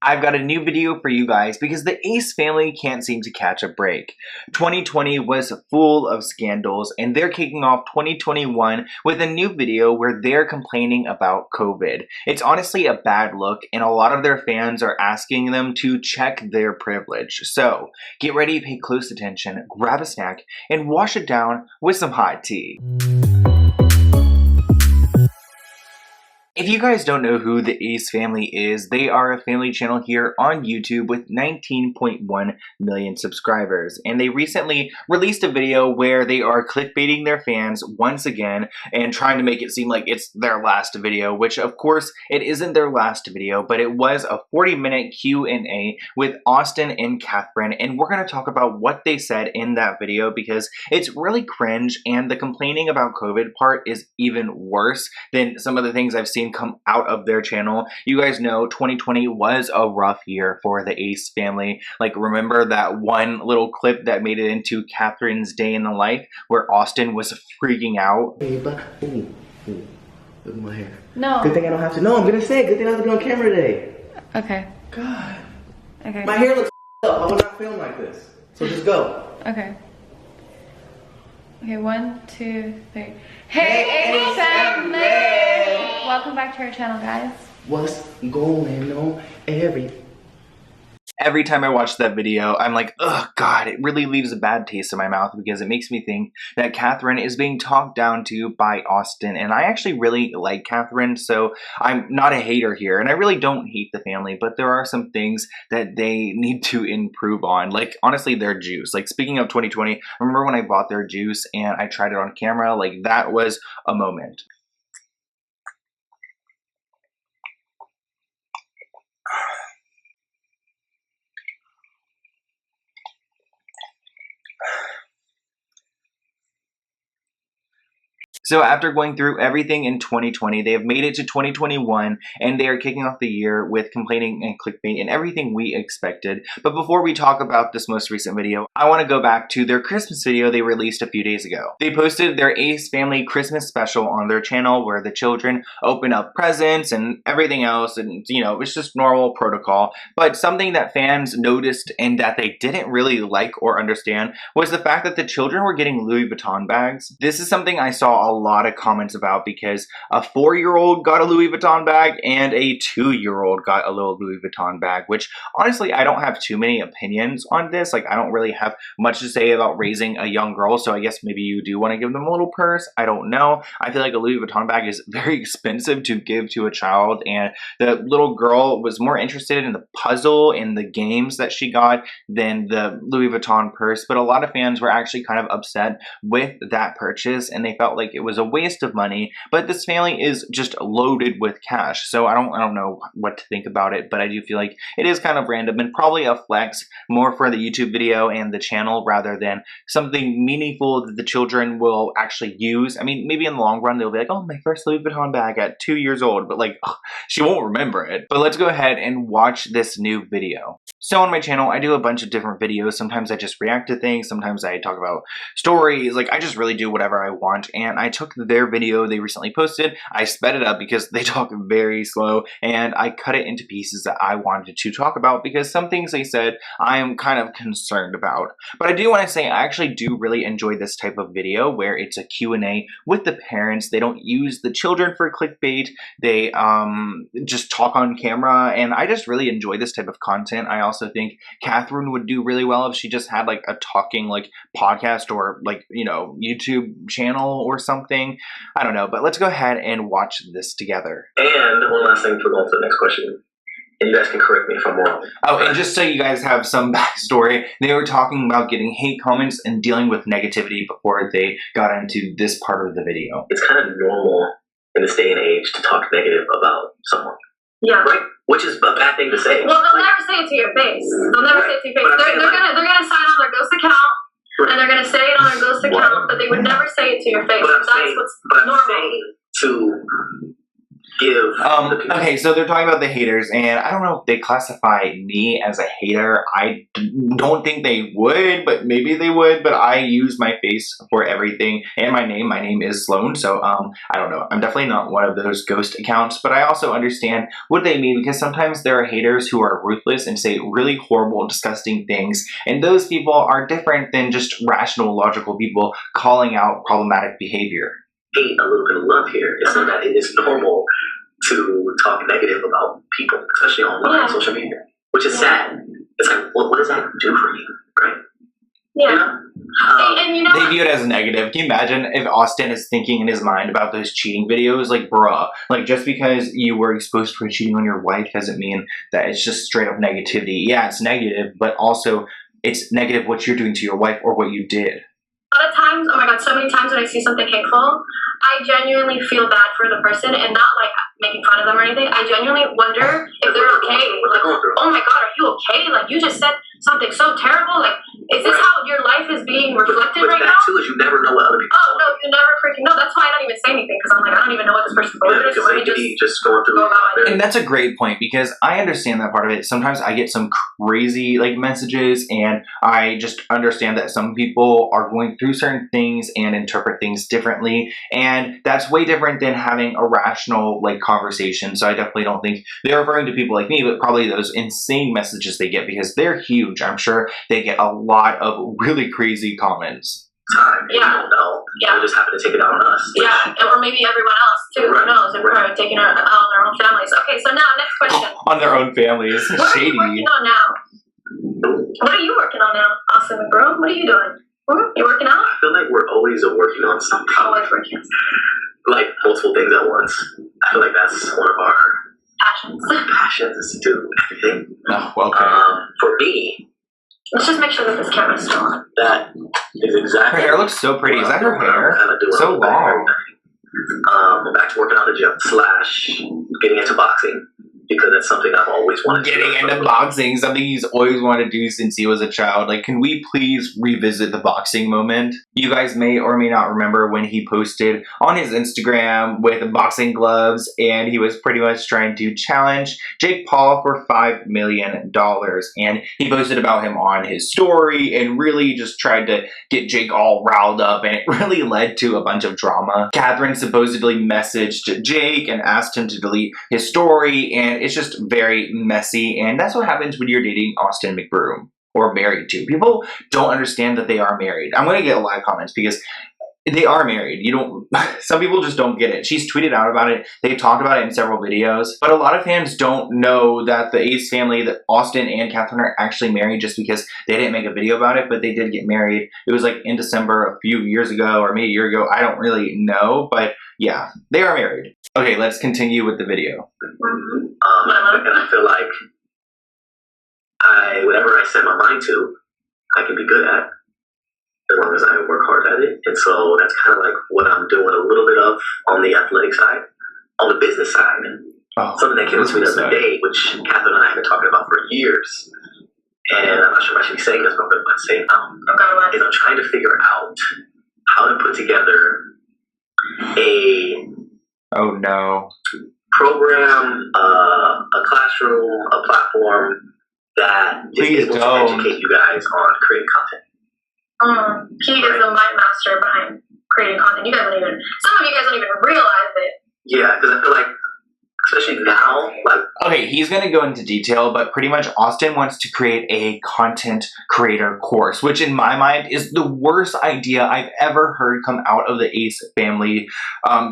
I've got a new video for you guys because the Ace family can't seem to catch a break. 2020 was full of scandals and they're kicking off 2021 with a new video where they're complaining about COVID. It's honestly a bad look and a lot of their fans are asking them to check their privilege. So get ready, pay close attention, grab a snack, and wash it down with some hot tea. If you guys don't know who the Ace family is, they are a family channel here on YouTube with 19.1 million subscribers. And they recently released a video where they are clickbaiting their fans once again and trying to make it seem like it's their last video, which of course it isn't their last video, but it was a 40-minute Q&A with Austin and Catherine. And we're going to talk about what they said in that video because it's really cringe, and the complaining about COVID part is even worse than some of the things I've seen come out of their channel. You guys know 2020 was a rough year for the Ace family. Like, remember that one little clip that made it into Catherine's day in the life where Austin was freaking out? Ooh, look at my hair. No. Good thing I don't have to. No, I'm gonna say it. Good thing I don't have to be on camera today. Okay. God. Okay. My hair looks up. I would not film like this. So just go. Okay. Okay, 1, 2, 3. Hey, Ace family! Welcome back to our channel, guys. What's going on? Every time I watch that video, I'm like, oh God, it really leaves a bad taste in my mouth because it makes me think that Catherine is being talked down to by Austin. And I actually really like Catherine, so I'm not a hater here. And I really don't hate the family, but there are some things that they need to improve on. Like, honestly, their juice. Like, speaking of 2020, remember when I bought their juice and I tried it on camera? Like, that was a moment. So after going through everything in 2020, they have made it to 2021 and they are kicking off the year with complaining and clickbait and everything we expected. But before we talk about this most recent video, I want to go back to their Christmas video they released a few days ago. They posted their Ace family Christmas special on their channel where the children open up presents and everything else, and you know, it's just normal protocol. But something that fans noticed and that they didn't really like or understand was the fact that the children were getting Louis Vuitton bags. This is something I saw a lot of comments about because a 4-year-old got a Louis Vuitton bag and a 2-year-old got a little Louis Vuitton bag, which honestly I don't have too many opinions on this. Like, I don't really have much to say about raising a young girl, so I guess maybe you do want to give them a little purse. I don't know. I feel like a Louis Vuitton bag is very expensive to give to a child, and the little girl was more interested in the puzzle and the games that she got than the Louis Vuitton purse. But a lot of fans were actually kind of upset with that purchase and they felt like it was a waste of money, but this family is just loaded with cash, so I don't know what to think about it, but I do feel like it is kind of random and probably a flex more for the YouTube video and the channel rather than something meaningful that the children will actually use. I mean, maybe in the long run they'll be like, oh, my first Louis Vuitton bag at 2 years old, but like, ugh, she won't remember it. But let's go ahead and watch this new video. So on my channel, I do a bunch of different videos. Sometimes I just react to things, sometimes I talk about stories, like I just really do whatever I want. And I took their video they recently posted, I sped it up because they talk very slow, and I cut it into pieces that I wanted to talk about because some things they said I am kind of concerned about. But I do want to say I actually do really enjoy this type of video where it's a Q&A with the parents. They don't use the children for clickbait. They just talk on camera, and I just really enjoy this type of content. I also think Catherine would do really well if she just had like a talking like podcast or like, you know, YouTube channel or something. I don't know, but let's go ahead and watch this together. And one last thing before going to the next question, and you guys can correct me if I'm wrong. Oh, and just so you guys have some backstory, they were talking about getting hate comments and dealing with negativity before they got into this part of the video. It's kind of normal in this day and age to talk negative about someone. Yeah. Right? Which is a bad thing to say. Well, they'll never say it to your face. They'll never say it to your face. They're gonna sign on their ghost account, right, and they're gonna say it on their ghost account, but they would never say it to your face. But That's what's normal. give the people. Okay, so they're talking about the haters, and I don't know if they classify me as a hater. I don't think they would, but maybe they would. But I use my face for everything, and my name. My name is Sloan, so I don't know. I'm definitely not one of those ghost accounts, but I also understand what they mean, because sometimes there are haters who are ruthless and say really horrible, disgusting things, and those people are different than just rational, logical people calling out problematic behavior. Hate a little bit of love here. It's so that it is normal to talk negative about people, especially online, social media, which is sad. It's like, what does that do for you, right? Yeah. You know? And you know, They view it as negative. Can you imagine if Austin is thinking in his mind about those cheating videos? Like, bruh, like just because you were exposed for cheating on your wife doesn't mean that it's just straight up negativity. Yeah, it's negative, but also it's negative what you're doing to your wife or what you did. a lot of times, oh my god, so many times when I see something hateful, I genuinely feel bad for the person, and not like making fun of them or anything. I genuinely wonder if they're okay. Like, oh my god, are you okay? Like, you just said something so terrible. Like, is this how your life is being reflected right now? But that too is you never know what other people. Oh no, you never freaking know. That's why I don't even say anything, because I'm like, I don't even know what this person's going through. So let me just going through. go about it. And that's a great point, because I understand that part of it. Sometimes I get some crazy like messages, and I just understand that some people are going through certain things and interpret things differently, and that's way different than having a rational like conversation. So I definitely don't think they're referring to people like me, but probably those insane messages they get, because they're huge. I'm sure they get a lot of really crazy comments. Time. Yeah. You don't know. Yeah. They just happen to take it out on us. Yeah, or maybe everyone else too. Right. Who knows? If we're taking it on their own families. Okay, so now next question. On their own families. What are you Shady. working on now? What are you working on now, Austin McBroom? What are you doing? You working out? I feel like we're always working on something. Always working. Like multiple things at once. I feel like that's one of our Passions. is to do everything. Oh, okay. For me, Let's just make sure that this camera's still on. that is exactly. Her hair looks so pretty. Is that her hair? Kind of doing So long. I'm back to working out the gym / getting into boxing, because that's something I've always wanted to do. Getting into boxing, something he's always wanted to do since he was a child. Like, can we please revisit the boxing moment? You guys may or may not remember when he posted on his Instagram with boxing gloves, and he was pretty much trying to challenge Jake Paul for $5 million. And he posted about him on his story and really just tried to get Jake all riled up, and it really led to a bunch of drama. Catherine supposedly messaged Jake and asked him to delete his story, and it's just very messy, and that's what happens when you're dating Austin McBroom, or married to. People don't understand that they are married. I'm going to get a lot of comments because they are married. You don't, some people just don't get it. She's tweeted out about it. They've talked about it in several videos, but a lot of fans don't know that the Ace family, that Austin and Catherine, are actually married just because they didn't make a video about it, but they did get married. It was like in December a few years ago, or maybe a year ago. I don't really know, but yeah, they are married. Okay, let's continue with the video. Mm-hmm. And I feel like whatever I set my mind to, I can be good at, as long as I work hard at it. And so that's kind of like what I'm doing a little bit of on the athletic side. On the business side, something that came to me the other day, which Catherine and I have been talking about for years, and I'm not sure if I should be saying this, but let's say is I'm trying to figure out how to put together a program, a classroom, a platform that Please is able don't. to educate you guys on creating content. He is the mind master behind creating content. Some of you guys don't even realize it. Yeah, because I feel like, especially now, like, okay, he's going to go into detail, but pretty much Austin wants to create a content creator course, which in my mind is the worst idea I've ever heard come out of the Ace family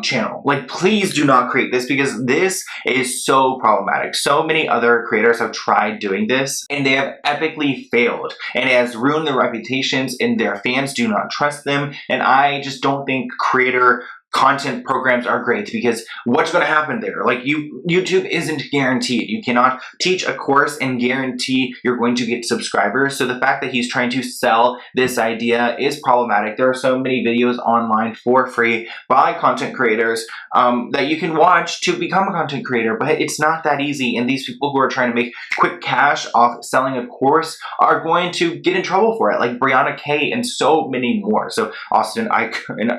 channel. Like, please do not create this, because this is so problematic. So many other creators have tried doing this, and they have epically failed, and it has ruined their reputations, and their fans do not trust them, and I just don't think creator content programs are great, because what's going to happen there? Like, YouTube isn't guaranteed. You cannot teach a course and guarantee you're going to get subscribers. So the fact that he's trying to sell this idea is problematic. There are so many videos online for free by content creators that you can watch to become a content creator, but it's not that easy. And these people who are trying to make quick cash off selling a course are going to get in trouble for it, like Brianna K and so many more. So Austin, I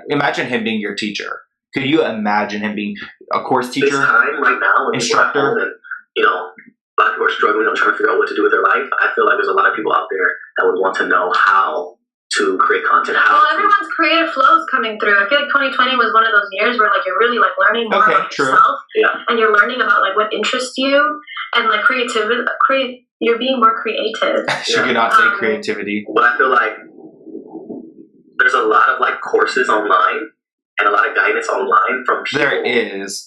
imagine him being your teacher. Could you imagine him being a course This teacher, time right now, when people are at instructor? home and a lot of people are struggling on trying to figure out what to do with their life. I feel like there's a lot of people out there that would want to know how to create content. Well, everyone's creative flow is coming through. I feel like 2020 was one of those years where like you're really like learning more about yourself, and you're learning about like what interests you, and like creativity. You're being more creative. She could not say creativity. But I feel like there's a lot of like courses online and a lot of guidance online from people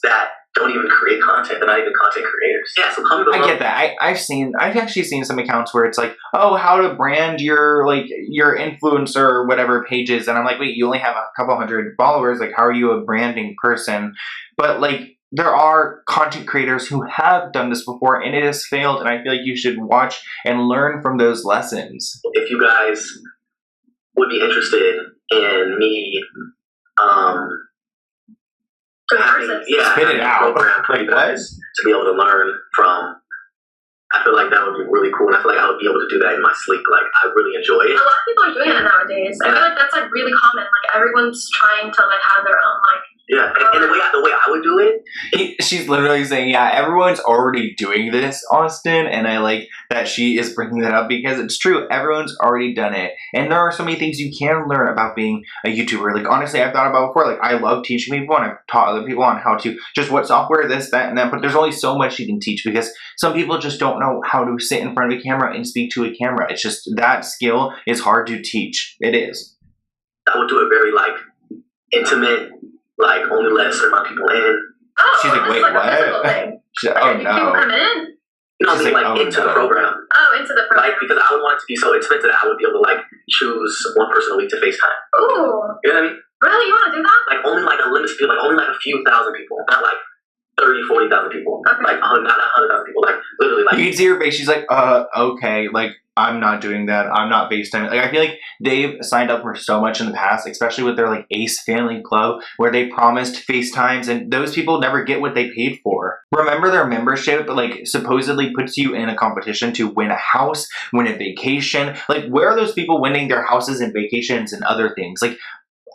that don't even create content. They're not even content creators. Yeah, so comment below. I get that. I've actually seen some accounts where it's like, oh, how to brand your influencer or whatever pages, and I'm like, wait, you only have a couple hundred followers. Like, how are you a branding person? But like, there are content creators who have done this before, and it has failed. And I feel like you should watch and learn from those lessons. If you guys would be interested in me, spit it out. Program for you guys to be able to learn from. I feel like that would be really cool, and I feel like I would be able to do that in my sleep. Like, I really enjoy it. A lot of people are doing it nowadays. I feel like that's like really common. Like everyone's trying to like have their own like. Yeah, and the way I would do it. She's literally saying, yeah, everyone's already doing this, Austin, and I like that she is bringing that up because it's true. Everyone's already done it, and there are so many things you can learn about being a YouTuber. Like, honestly, I've thought about before. Like, I love teaching people, and I've taught other people on how to just what software, this, that, and that. But there's only so much you can teach because some people just don't know how to sit in front of a camera and speak to a camera. It's just that skill is hard to teach. It is. I would do it very like intimate. Like, only let a certain amount of people in. Oh, she's like, wait, like what? She's like, oh, no. no. People come in? You know what I mean? Like, into the program. Oh, into the program. Like, because I would want it to be so intimate that I would be able to, like, choose one person a week to FaceTime. Ooh. You know what I mean? Really? You want to do that? Like, only, like, a limited people. Like, only, like, a few thousand people. Not, like, 30,000, 40,000 people. Okay. Like, not 100,000 people. Like, literally, like. You can see her face. She's like, okay. Like, I'm not doing that. I'm not FaceTime. Like, I feel like they've signed up for so much in the past, especially with their like Ace Family Club, where they promised FaceTimes, and those people never get what they paid for. Remember, their membership like supposedly puts you in a competition to win a house, win a vacation. Like, where are those people winning their houses and vacations and other things? Like,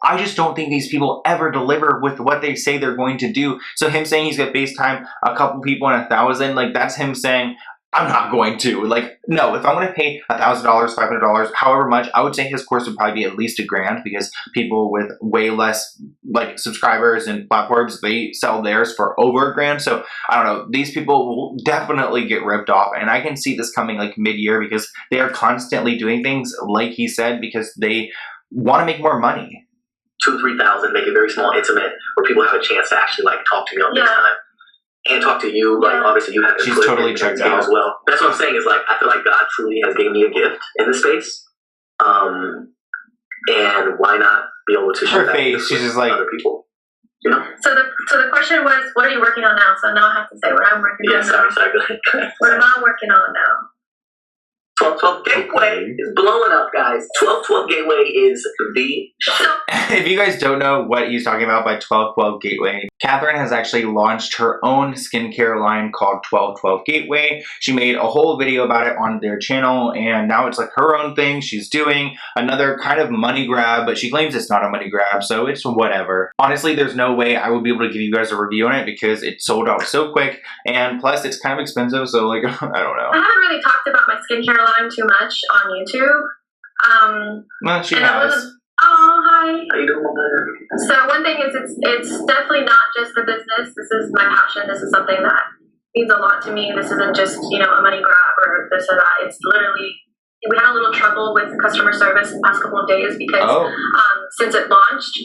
I just don't think these people ever deliver with what they say they're going to do. So him saying he's going to FaceTime a couple people and 1,000, like that's him saying, I'm not going to. Like, no, if I'm going to pay $1,000, $500, however much, I would say his course would probably be at least $1,000 because people with way less like subscribers and platforms, they sell theirs for over $1,000. So I don't know. These people will definitely get ripped off, and I can see this coming like mid-year because they are constantly doing things like he said because they want to make more money. 2,000, 3,000, make it very small, intimate, where people have a chance to actually like talk to me on FaceTime. And talk to you, like obviously you have She's totally checked out as well. That's what I'm saying is like I feel like God truly has given me a gift in this space, and why not be able to share her face? She's just like other people, you know. So the question was, what are you working on now? So now I have to say what I'm working on. Sorry. What am I working on now? 1212 Gateway is blowing up, guys. 1212 Gateway is the shit. If you guys don't know what he's talking about by 1212 Gateway, Catherine has actually launched her own skincare line called 1212 Gateway. She made a whole video about it on their channel, and now it's like her own thing. She's doing another kind of money grab, but she claims it's not a money grab, so it's whatever. Honestly, there's no way I would be able to give you guys a review on it because it sold out so quick, and plus it's kind of expensive, so like, I don't know. I haven't really talked about my skincare line too much on YouTube. Well, she has. Oh, hi. How you doing? So one thing is it's definitely not just the business. This is my passion. This is something that means a lot to me. This isn't just, you know, a money grab or this or that. It's literally, we had a little trouble with customer service the past couple of days because since it launched,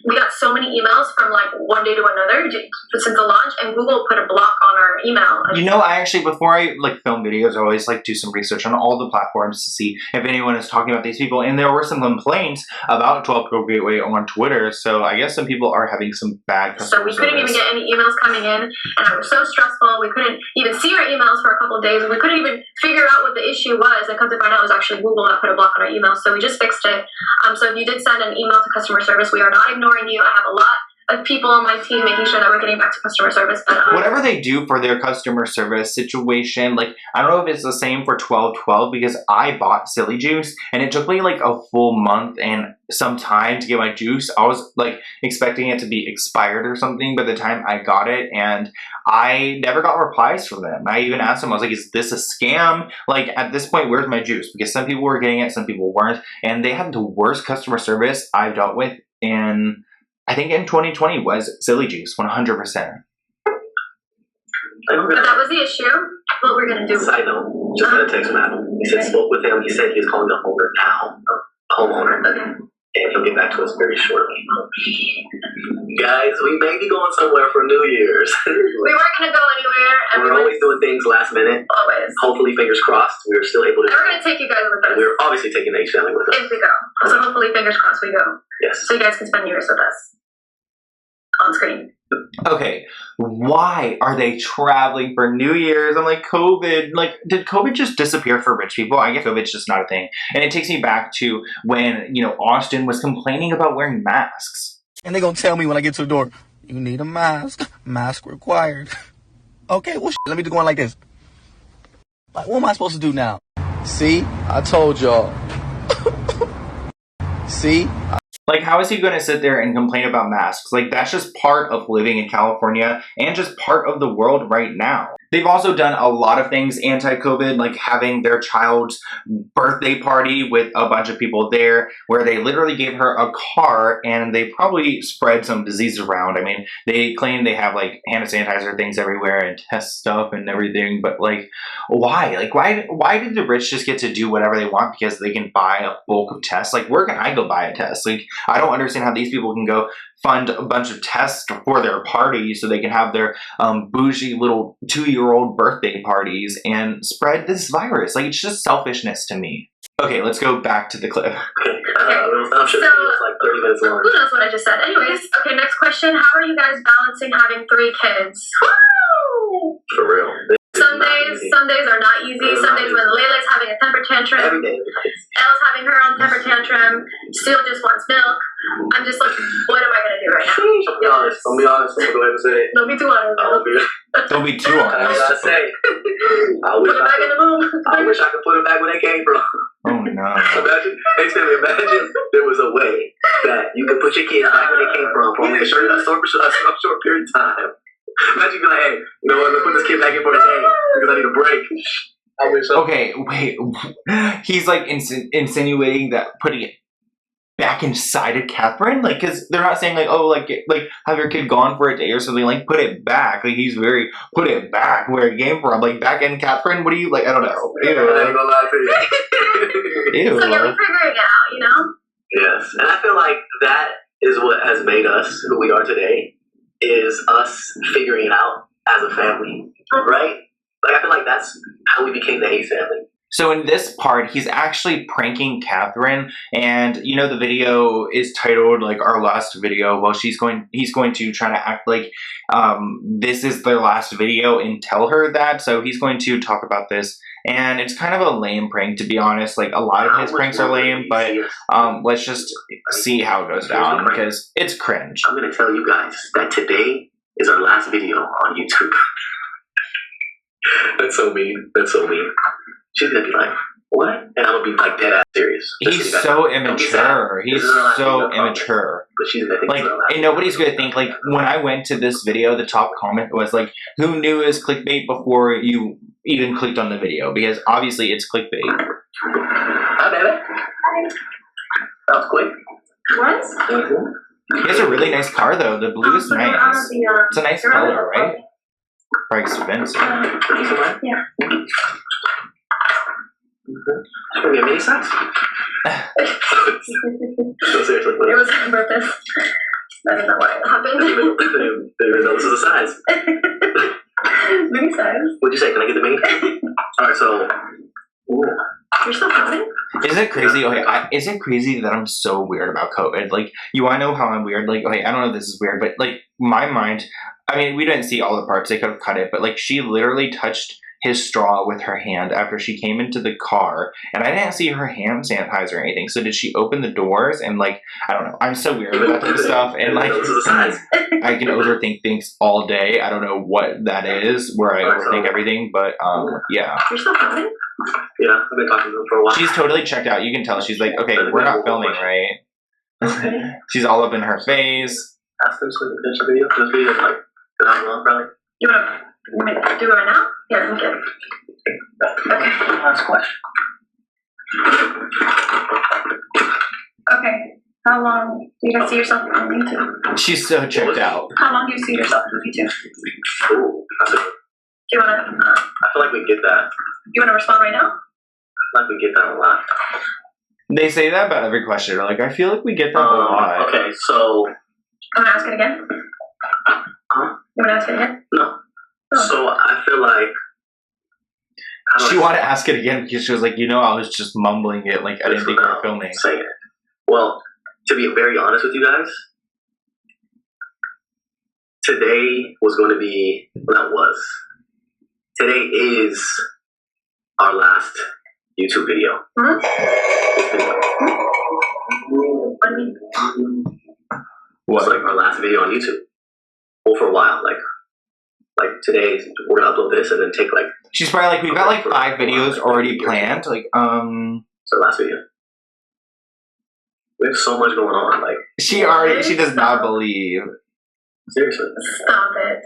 we got so many emails from like one day to another since the launch, and Google put a block on our email. You know, I actually, before I like film videos, I always like do some research on all the platforms to see if anyone is talking about these people. And there were some complaints about 1212 Gateway on Twitter. So I guess some people are having some bad customer service. So we couldn't even get any emails coming in, and it was so stressful. We couldn't even see our emails for a couple of days, and we couldn't even figure out what the issue was. And come to find out, it was actually Google that put a block on our email. So we just fixed it. So if you did send an email to customer service, we are not ignoring you. I have a lot of people on my team making sure that we're getting back to customer service. But whatever they do for their customer service situation, like, I don't know if it's the same for 12/12 because I bought Silly Juice and it took me like a full month and some time to get my juice. I was like expecting it to be expired or something by the time I got it, and I never got replies from them. I even asked them, I was like, is this a scam? Like, at this point, where's my juice? Because some people were getting it, some people weren't, and they had the worst customer service I've dealt with I think in 2020 was Silly Juice, 100%. but that was the issue. What we're gonna do? Side note, just got a text from Adam. He said he spoke with him. He said he's calling the owner now, homeowner. Okay. And he'll get back to us very shortly. Guys, we may be going somewhere for New Year's. We weren't gonna go anywhere. And We're always doing things last minute. always. Hopefully, fingers crossed, we're still able to. And we're gonna take you guys with us We're obviously taking the family with us. if we go. So hopefully, fingers crossed, we go. Yes. So you guys can spend New Year's with us on screen. Okay, why are they traveling for New Year's? I'm like, COVID, like, did COVID just disappear for rich people? I guess COVID's just not a thing. And it takes me back to when, you know, Austin was complaining about wearing masks. And they're going to tell me when I get to the door, you need a mask. Mask required. Okay, well, let me just go in like this. Like, what am I supposed to do now? See? I told y'all. See? Like, how is he going to sit there and complain about masks? Like, that's just part of living in California and just part of the world right now. They've also done a lot of things anti-COVID, like having their child's birthday party with a bunch of people there, where they literally gave her a car and they probably spread some disease around. I mean, they claim they have like hand sanitizer things everywhere and test stuff and everything, but like, why? Like, why did the rich just get to do whatever they want because they can buy a bulk of tests? Like, where can I go buy a test? Like, I don't understand how these people can go fund a bunch of tests for their parties so they can have their bougie little 2-year-old birthday parties and spread this virus. Like, it's just selfishness to me. Okay, let's go back to the clip. I'm sure So- it was like 30 minutes long. Who knows what I just said? Anyways, okay, next question. How are you guys balancing having 3 kids? Woo! For real. Some days are not easy. Some days when Layla's having a temper tantrum, Every day. Elle's having her own temper tantrum, Steele just wants milk. I'm just like, what am I gonna do right now? I'll be honest. I'm gonna go ahead and say it. Don't be too honest. Don't be too I honest. gotta say, Put it back in the moon. I wish I could put it back where they came from. Oh no. Imagine there was a way that you could put your kids back where they came from for only a short period of time. Imagine you be like, hey, you know what, let's put this kid back in for a day because I need a break. I wish so. Okay, wait. He's like insinuating that putting it back inside of Catherine? Like, because they're not saying like, oh, like have your kid gone for a day or something. Like, put it back. Like, he's very, put it back where it came from. Like, back in Catherine? What do you, like, I don't know. I ain't gonna lie to you. Ew. So yeah, we're figuring it out, you know? Yes, and I feel like that is what has made us who we are today, is us figuring it out as a family, right? Like, I feel like that's how we became the Hayes family. So in this part, he's actually pranking Catherine, and you know the video is titled like our last video. Well, he's going to try to act like this is their last video and tell her that. So he's going to talk about this, and it's kind of a lame prank, to be honest. Like, a lot of his pranks are lame, but let's just see how it goes down because it's cringe. I'm gonna tell you guys that today is our last video on YouTube. That's so mean. That's so mean. She's gonna be like, what? And I'm gonna be like dead ass serious. He's so immature. He's so immature. But she's gonna think like, and nobody's gonna think, like, when I went to this video, the top comment was like, who knew it was clickbait before you even clicked on the video? Because obviously it's clickbait. Hi, baby. That was quick. What? He has a really nice car though. The blue is nice. It's a nice color, right? Or expensive. Yeah. It's gonna be a mini size. So seriously, It was on purpose. I don't know why it happened. this is a size. Mini size. What'd you say? Can I get the mini? Alright, so. You're still posing? Isn't it crazy? Okay, isn't it crazy that I'm so weird about COVID? Like, you wanna know how I'm weird? Like, okay, I don't know if this is weird, but like, my mind, I mean, we didn't see all the parts, they could have cut it, but like, she literally touched his straw with her hand after she came into the car, and I didn't see her hand sanitizer or anything. So did she open the doors and like, I don't know. I'm so weird with that type of stuff, and like I can overthink things all day. I don't know what that is, where I overthink everything, but yeah. You're still filming? Yeah, I've been talking to them for a while. She's totally checked out. You can tell. She's like, okay, we're not filming, right? Okay. She's all up in her face. Ask them so they can finish the video. This video is like an hour long, probably. You want to do it right now? Yeah, okay. Okay. Last question. Okay. How long do you guys see yourself on YouTube? She's so checked out. How long do you see yourself on YouTube? Ooh, that's a, Do you want to? I feel like we get that. You want to respond right now? I feel like we get that a lot. They say that about every question. They're like, I feel like we get that a lot. Okay, so. I'm gonna ask it again. Huh? You want to ask it again? No. Oh. So I feel like. She wanted to ask it again because she was like, I was just mumbling it. Like, I didn't think we were filming. Saying it. Well, to be very honest with you guys, today was going to be. Today is our last YouTube video. Hmm? What do you mean? It's like our last video on YouTube. Well, for a while, like today we're gonna upload this and then take like. She's probably like, we've got like 5 videos already planned. Like, It's our last video. We have so much going on. Like she does not believe. Seriously. Stop it.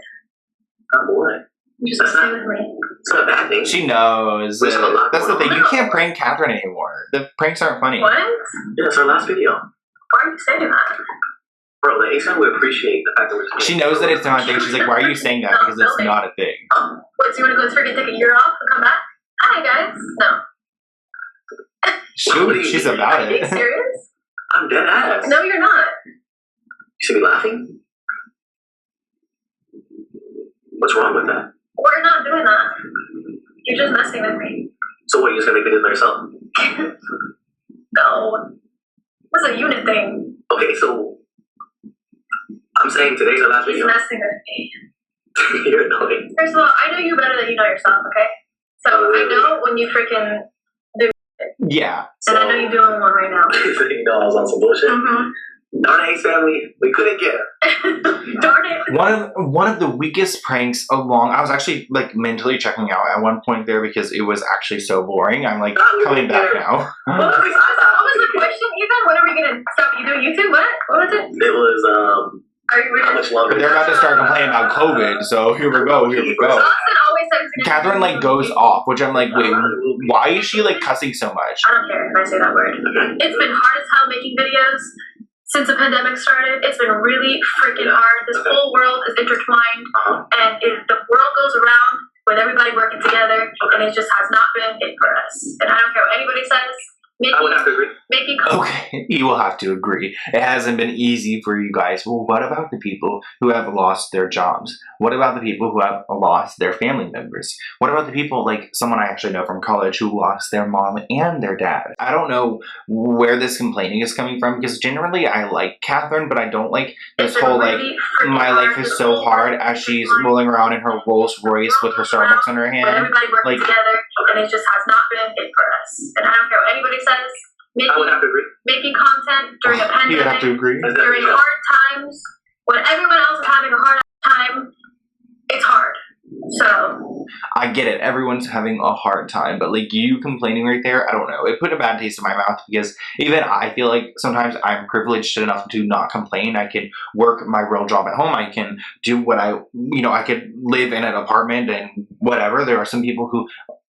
Not boring. You just stay with me. It's not a bad thing. She knows. We have a lot That's the going thing. on. You can't prank Catherine anymore. The pranks aren't funny. What? Yeah, it's our last video. Why are you saying that? Bro, the ASAP would appreciate the fact that we're just. She knows that it's not a thing. She's like, why are you saying that? Because it's not a thing. What, so you want to go freaking take a year off and come back? Hi, guys. No. She's about Are you it. serious? I'm dead ass. No, you're not. You should be laughing. What's wrong with that? We're not doing that. You're just messing with me. So what, you're just gonna make videos by yourself? No. That's a unit thing. Okay, so I'm saying today's our last He's video. messing with me. You're annoying. First of all, I know you better than you know yourself, okay? So I know when you freaking do it. Yeah. And I know you're doing one right now. You know I was on some bullshit. Mm-hmm. Darn Ace family, we couldn't get her. Darn it. One of the weakest pranks along. I was actually like mentally checking out at one point there because it was actually so boring. I'm like coming back now. What was the question even? When are we gonna stop you doing YouTube? What was it? It was Are you how much longer? They're about to start complaining about COVID, so here we go. Austin always says Catherine like goes off, which I'm like, wait, why is she like cussing so much? I don't care if I say that word. It's been hard as hell making videos since the pandemic started. It's been really freaking hard. This whole world is intertwined, and if the world goes around with everybody working together, and it just has not been it for us. And I don't care what anybody says. I would have to agree. Okay, you will have to agree. It hasn't been easy for you guys. Well, what about the people who have lost their jobs? What about the people who have lost their family members? What about the people, like someone I actually know from college, who lost their mom and their dad? I don't know where this complaining is coming from, because generally I like Catherine, but I don't like this whole, like, my life is so hard as she's rolling around in her Rolls Royce with her Starbucks in her hand. Everybody working together, and it just has not been it for us. And I don't care what anybody says. I would have to agree. Making content during a pandemic, You have to agree. during hard times, when everyone else is having a hard time, it's hard. So I get it. Everyone's having a hard time, but like you complaining right there, I don't know. It put a bad taste in my mouth, because even I feel like sometimes I'm privileged enough to not complain. I can work my real job at home. I can do what I could live in an apartment and whatever. There are some people who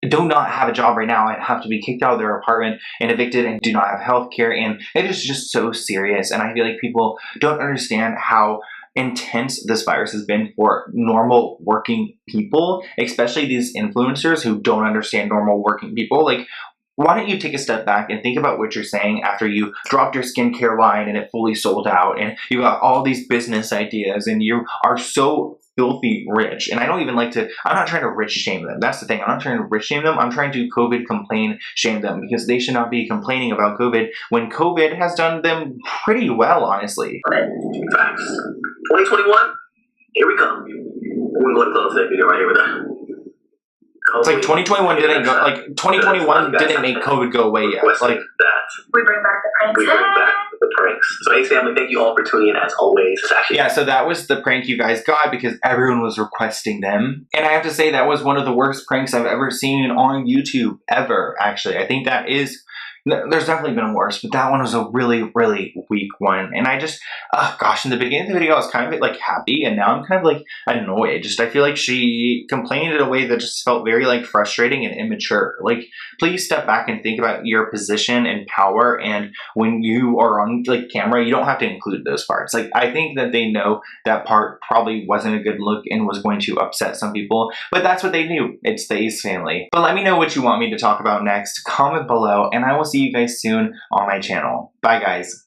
do not have a job right now and have to be kicked out of their apartment and evicted and do not have health care. And it is just so serious. And I feel like people don't understand how intense this virus has been for normal working people, especially these influencers who don't understand normal working people. Like, why don't you take a step back and think about what you're saying after you dropped your skincare line and it fully sold out, and you got all these business ideas, and you are so filthy rich. And I don't even like to, I'm not trying to rich shame them. That's the thing. I'm not trying to rich shame them. I'm trying to COVID complain shame them, because they should not be complaining about COVID when COVID has done them pretty well, honestly. Facts. 2021, here we come. We're going to close that video right here with that. It's like 2021 didn't go, like 2021 didn't make COVID go away yet. Like that. We bring back the pranks. We bring back the pranks. So, Ace family, thank you all for tuning in as always. It's actually, yeah, so that was the prank you guys got because everyone was requesting them. And I have to say that was one of the worst pranks I've ever seen on YouTube ever, actually. I think that is, there's definitely been worse, but that one was a really, really weak one. And I just, gosh, in the beginning of the video, I was kind of like happy, and now I'm kind of like annoyed. Just, I feel like she complained in a way that just felt very like frustrating and immature. Like, please step back and think about your position and power. And when you are on like camera, you don't have to include those parts. Like, I think that they know that part probably wasn't a good look and was going to upset some people, but that's what they do. It's the Ace family. But let me know what you want me to talk about next. Comment below, and I will see you guys soon on my channel. Bye, guys.